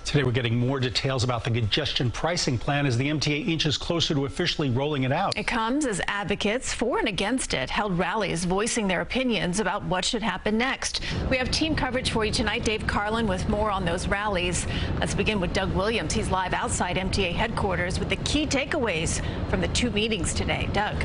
Today we're getting more details about the congestion pricing plan as the MTA inches closer to officially rolling it out. It comes as advocates for and against it held rallies voicing their opinions about what should happen next. We have team coverage for you tonight. Dave Carlin with more on those rallies. Let's begin with Doug Williams. He's live outside MTA headquarters with the key takeaways from the two meetings today. Doug.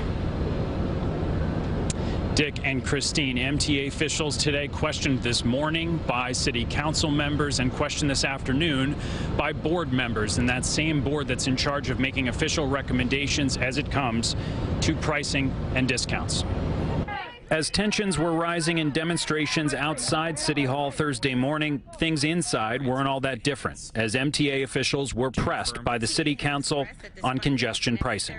Dick and Christine, MTA officials today questioned this morning by city council members and questioned this afternoon by board members, and that same board that's in charge of making official recommendations as it comes to pricing and discounts. As tensions were rising in demonstrations outside City Hall Thursday morning, things inside weren't all that different, as MTA officials were pressed by the City Council on congestion pricing.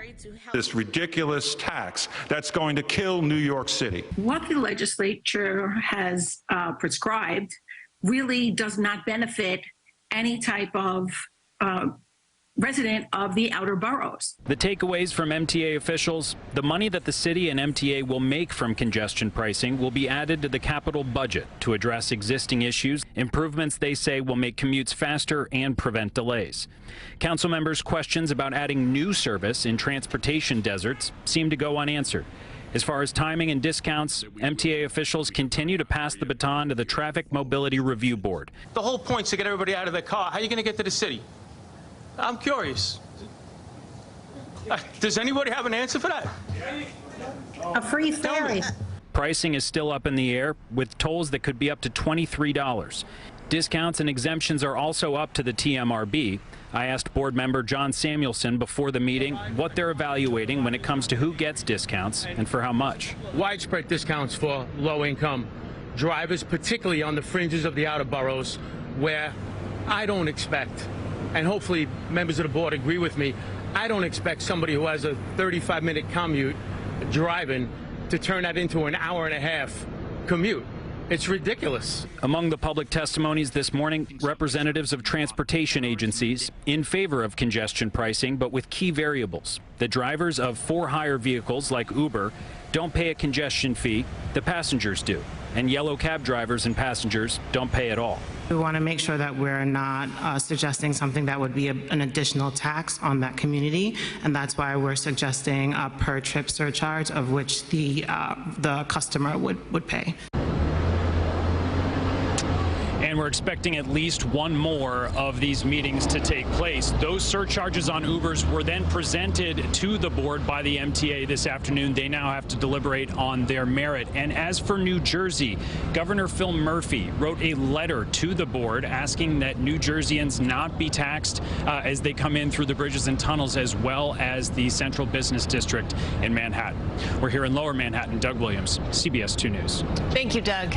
This ridiculous tax that's going to kill New York City. What the legislature has prescribed really does not benefit any type of resident of the outer boroughs. The takeaways from MTA officials: the money that the city and MTA will make from congestion pricing will be added to the capital budget to address existing issues. Improvements, they say, will make commutes faster and prevent delays. Council members' questions about adding new service in transportation deserts seem to go unanswered. As far as timing and discounts, MTA officials continue to pass the baton to the Traffic Mobility Review Board. The whole point is to get everybody out of their car. How are you going to get to the city? I'm curious. Does anybody have an answer for that? A free ferry. Pricing is still up in the air, with tolls that could be up to $23. Discounts and exemptions are also up to the TMRB. I asked board member John Samuelson before the meeting what they're evaluating when it comes to who gets discounts and for how much. Widespread discounts for low-income drivers, particularly on the fringes of the outer boroughs, where I don't expect, and hopefully members of the board agree with me, I don't expect somebody who has a 35-minute commute driving to turn that into an hour-and-a-half commute. It's ridiculous. Among the public testimonies this morning, representatives of transportation agencies in favor of congestion pricing, but with key variables. The drivers of for-hire vehicles like Uber don't pay a congestion fee, the passengers do. And yellow cab drivers and passengers don't pay at all. We want to make sure that we're not suggesting something that would be an additional tax on that community, and that's why we're suggesting a per trip surcharge of which the customer would pay. And we're expecting at least one more of these meetings to take place. Those surcharges on Ubers were then presented to the board by the MTA this afternoon. They now have to deliberate on their merit. And as for New Jersey, Governor Phil Murphy wrote a letter to the board asking that New Jerseyans not be taxed as they come in through the bridges and tunnels, as well as the Central Business District in Manhattan. We're here in Lower Manhattan. Doug Williams, CBS 2 News. Thank you, Doug.